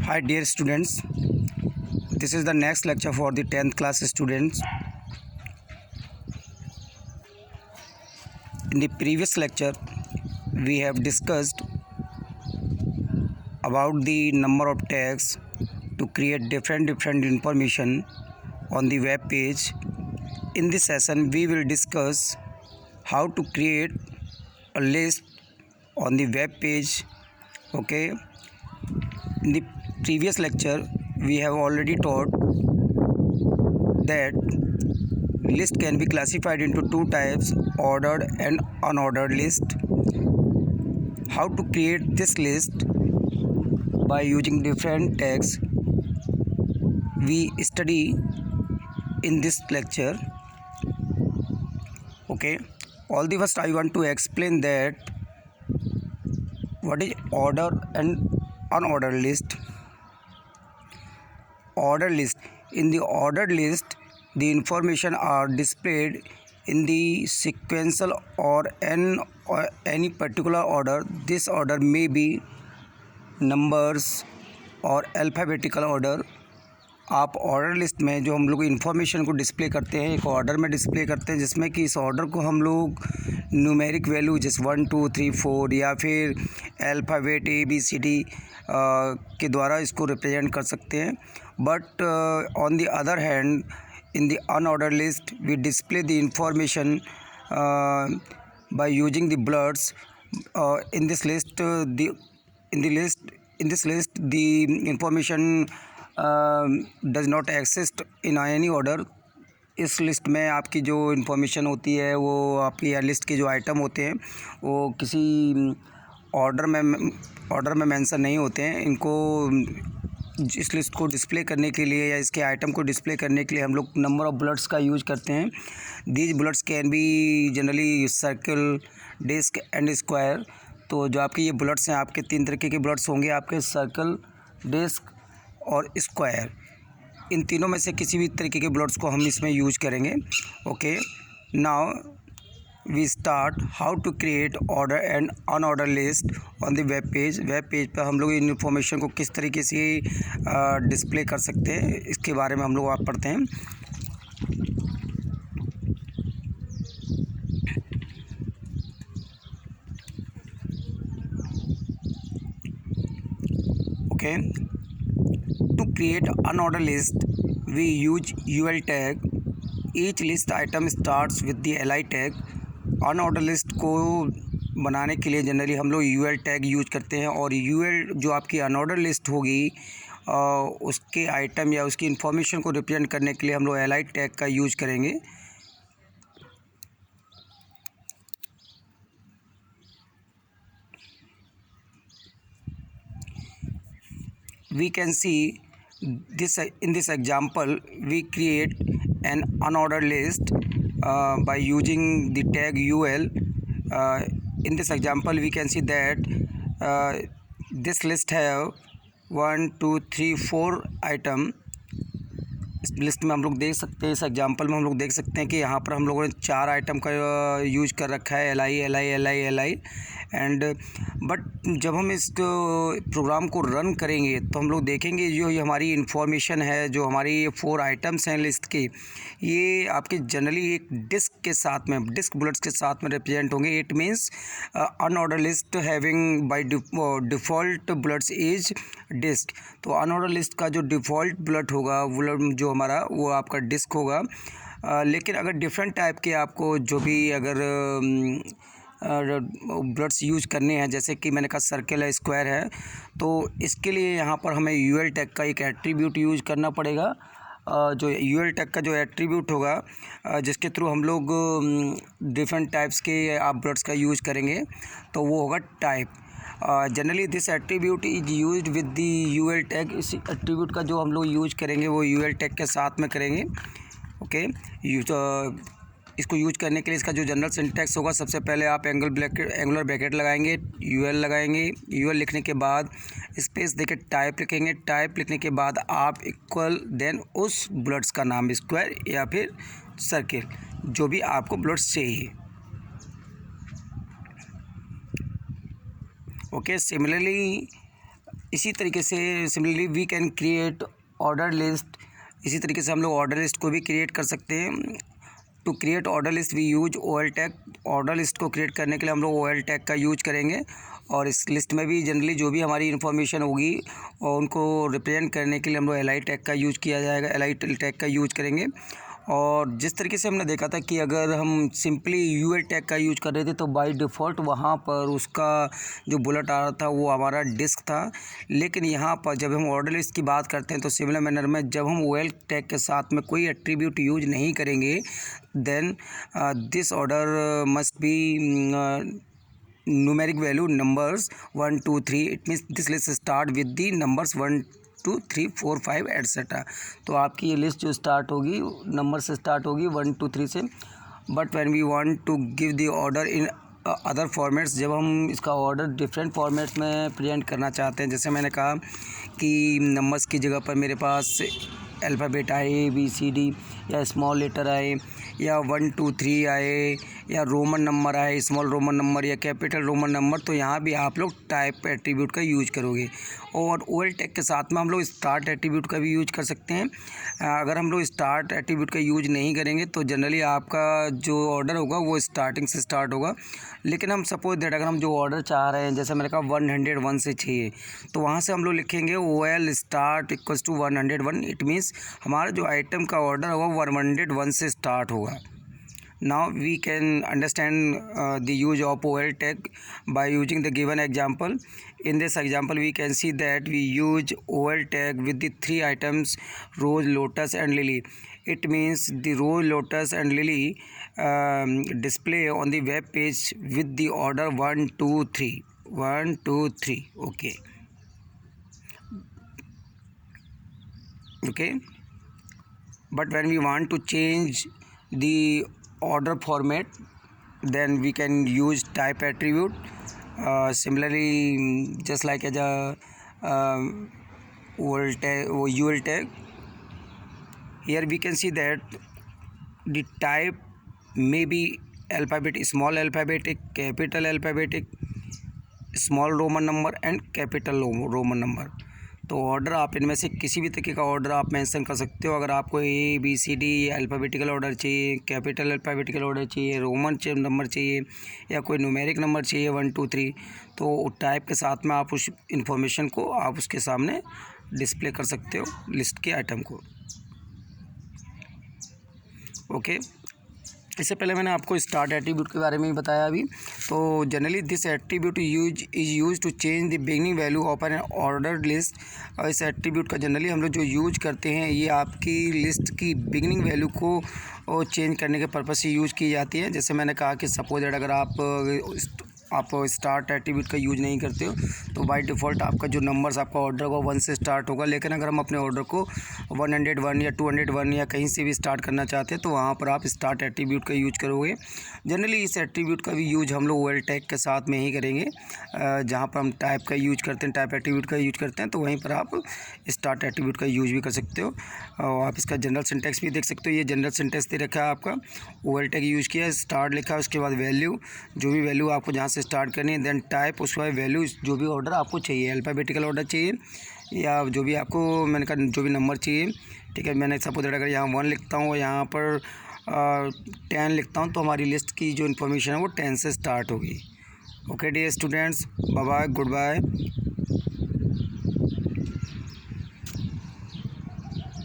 Hi dear students, this is the next lecture for the 10th class students. In the previous lecture, we have discussed about the number of tags to create different information on the web page. In this session, we will discuss how to create a list on the web page. Okay. In the previous lecture, we have already taught that list can be classified into two types, ordered and unordered list. How to create this list by using different tags we study in this lecture. Okay, all the first I want to explain that what is order and unordered list. Ordered list. In the ordered list, the information are displayed in the sequential or any particular order. This order may be numbers और alphabetical order. आप order list में जो हम लोग information को display करते हैं एक ऑर्डर में डिस्प्ले करते हैं, जिसमें कि इस ऑर्डर को हम लोग न्यूमेरिक वैल्यू जैसे 1 2 3 4 या फिर अल्फ़ाबेट ABCD के द्वारा इसको रिप्रेजेंट कर सकते हैं. But on the other hand, in the unordered list we display the information by using the blurs. In this list the information does not exist in any order. इस list में आपकी जो इन्फॉर्मेशन होती है वो आपकी लिस्ट के जो आइटम होते हैं वो किसी ऑर्डर में मेंशन नहीं होते हैं. इनको इस लिस्ट को डिस्प्ले करने के लिए या इसके आइटम को डिस्प्ले करने के लिए हम लोग नंबर ऑफ़ बुलेट्स का यूज़ करते हैं. These bullets can be generally circle, disc and square. तो जो आपके ये बुलेट्स हैं, आपके तीन तरीके के बुलेट्स होंगे, आपके सर्कल, डिस्क और स्क्वायर. इन तीनों में से किसी भी तरीके के बुलेट्स को हम इसमें यूज करेंगे. Okay, now we start how to create order and unordered list on the web page. Web page पर हम लोग इन इन्फॉर्मेशन को किस तरीके से डिस्प्ले कर सकते हैं इसके बारे में हम लोग आप पढ़ते हैं. Okay, to create unordered list we use UL tag. each list item starts with the li tag. Unordered list को बनाने के लिए जनरली हम लोग यूएल टैग यूज करते हैं और यूएल जो आपकी अनऑर्डर लिस्ट होगी उसके आइटम या उसकी इन्फॉर्मेशन को रिप्रेजेंट करने के लिए हम लोग एलआई टैग का यूज करेंगे. We can see this in this example we create an unordered list by using the tag ul. In this example we can see that this list have 1 2 3 4 item. इस list में हम लोग देख सकते हैं, इस एग्जांपल में हम लोग देख सकते हैं कि यहाँ पर हम लोगों ने 4 आइटम का यूज कर रखा है, LI एंड. बट जब हम इस प्रोग्राम को रन करेंगे तो हम लोग देखेंगे जो ये हमारी इन्फॉर्मेशन है, जो हमारी ये 4 आइटम्स हैं लिस्ट के, ये आपके जनरली एक डिस्क के साथ में, डिस्क बुलेट्स के साथ में रिप्रेजेंट होंगे. It means unorder list having by default bullets is disc. तो अनऑर्डर लिस्ट का जो डिफ़ॉल्ट बुलेट होगा जो हमारा वो आपका डिस्क होगा. लेकिन अगर डिफरेंट टाइप के आपको जो भी अगर बुलेट्स यूज करने हैं, जैसे कि मैंने कहा सर्कल है, स्क्वायर है, तो इसके लिए यहाँ पर हमें यूएल टैग का एक एट्रीब्यूट यूज करना पड़ेगा. जो यूएल टैग का जो एट्रीब्यूट होगा जिसके थ्रू हम लोग डिफरेंट टाइप्स के आप बुलेट्स का यूज करेंगे, तो वो होगा type. Generally this attribute is used with the UL tag. इस एट्रीब्यूट का जो हम लोग यूज करेंगे वो यूएल टैग के साथ में करेंगे. ओके, इसको यूज करने के लिए इसका जो जनरल सिंटैक्स होगा, सबसे पहले आप एंगुलर ब्रैकेट लगाएंगे, यूएल लगाएंगे, यूएल लिखने के बाद स्पेस देके टाइप लिखेंगे. टाइप लिखने के बाद आप इक्वल देन उस बुलेट्स का नाम, स्क्वायर या फिर सर्किल, जो भी आपको बुलेट्स चाहिए. ओके, सिमिलरली इसी तरीके से similarly we can create order list. इसी तरीके से हम लोग ऑर्डर लिस्ट को भी क्रिएट कर सकते हैं। To create order list we use OL tag. Order list को क्रिएट करने के लिए हम लोग OL टैग का यूज करेंगे, और इस लिस्ट में भी जनरली जो भी हमारी इन्फॉर्मेशन होगी और उनको रिप्रेजेंट करने के लिए हम लोग LI टैग का यूज किया जाएगा, LI टैग का यूज करेंगे। और जिस तरीके से हमने देखा था कि अगर हम सिंपली UL टैग का यूज कर रहे थे तो बाय डिफ़ॉल्ट वहाँ पर उसका जो बुलेट आ रहा था वो हमारा डिस्क था। लेकिन यहाँ पर जब हम ऑर्डर लिस्ट की बात करते हैं तो सिमिलर मैनर में जब हम OL टैग के साथ में कोई एट्रीब्यूट यूज नहीं करेंगे, then this order must be numeric value numbers 1 2 3. It means this list start with the numbers 1 2 3 4 5 etc. तो आपकी ये लिस्ट जो स्टार्ट होगी नंबर से स्टार्ट होगी 1 2 3 से। But when we want to give the order in other formats, जब हम इसका ऑर्डर डिफरेंट फॉर्मेट्स में प्रेजेंट करना चाहते हैं, जैसे मैंने कहा कि नंबर्स की जगह पर मेरे पास अल्फ़ाबेट आए ABCD, या स्मॉल लेटर आए, या 1 2 3 आए, या रोमन नंबर आए, स्मॉल रोमन नंबर या कैपिटल रोमन नंबर, तो यहाँ भी आप लोग टाइप एट्रीब्यूट का यूज करोगे। और OL टैग के साथ में हम लोग स्टार्ट एट्रीब्यूट का भी यूज कर सकते हैं। अगर हम लोग स्टार्ट एट्रीब्यूट का यूज नहीं करेंगे तो जनरली आपका जो ऑर्डर होगा वो स्टार्टिंग से स्टार्ट होगा। लेकिन हम सपोज दैट अगर हम जो ऑर्डर चाह रहे हैं, जैसे मैंने कहा 101 से चाहिए, तो वहाँ से हम लोग लिखेंगे OL start equals to 101। It means हमारा जो आइटम का ऑर्डर होगा 101 से स्टार्ट होगा। Now we can understand the use of OL tag by using the given example. In this example we can see that we use OL tag with the 3 items rose, lotus and lily. It means the rose, lotus and lily display on the web page with the order 1 2 3 1 2 3. Okay, but when we want to change the order format, then we can use type attribute. Similarly, just like as a UL tag, here we can see that the type may be alphabetic, small alphabetic, capital alphabetic, small Roman number and capital Roman number. तो order आप इनमें से किसी भी तरीके का order आप mention कर सकते हो। अगर आपको ABCD अल्फ़ाबेटिकल ऑर्डर चाहिए, कैपिटल अल्फ़ाबेटिकल ऑर्डर चाहिए, रोमन नंबर चाहिए, या कोई न्यूमेरिक नंबर चाहिए 1 2 3, तो टाइप के साथ में आप उस इंफॉर्मेशन को आप उसके सामने डिस्प्ले कर सकते हो, लिस्ट के आइटम को। ओके, इससे पहले मैंने आपको स्टार्ट एट्रीब्यूट के बारे में ही बताया अभी। तो generally this attribute use to change the beginning value of an order list. और इस एट्रीब्यूट का जनरली हम लोग जो यूज करते हैं ये आपकी लिस्ट की बिगनिंग वैल्यू को चेंज करने के पर्पज़ से यूज़ की जाती है। जैसे मैंने कहा कि सपोज दैट अगर आप स्टार्ट एट्रीब्यूट का यूज नहीं करते हो तो बाय डिफ़ॉल्ट आपका जो नंबर्स आपका ऑर्डर होगा 1 से स्टार्ट होगा। लेकिन अगर हम अपने ऑर्डर को 101 या 201 या कहीं से भी स्टार्ट करना चाहते हैं तो वहाँ पर आप स्टार्ट एट्रीब्यूट का यूज करोगे। जनरली इस एट्रीब्यूट का भी यूज हम लोग OL टैग के साथ में ही करेंगे। जहाँ पर हम टाइप का यूज करते हैं, टाइप एट्रीब्यूट का यूज करते हैं, तो वहीं पर आप स्टार्ट एट्रीब्यूट का यूज भी कर सकते हो। और आप इसका जनरल सिंटेक्स भी देख सकते हो। ये जनरल सिंटेक्स दे रखा है आपका, OL टैग यूज़ किया, स्टार्ट लिखा है, उसके बाद वैल्यू, जो भी वैल्यू आपको जहाँ से स्टार्ट करनी है, देन टाइप, उसके बाद वैल्यू, जो भी ऑर्डर आपको चाहिए, अल्फ़ाबेटिकल ऑर्डर चाहिए या जो भी आपको मैंने कहा जो भी नंबर चाहिए। ठीक है, मैंने सपोज अगर यहाँ 1 लिखता हूँ, यहाँ पर 10 लिखता हूँ, तो हमारी लिस्ट की जो इन्फॉर्मेशन है वो 10 से स्टार्ट होगी। Okay dear students, bye bye, good bye.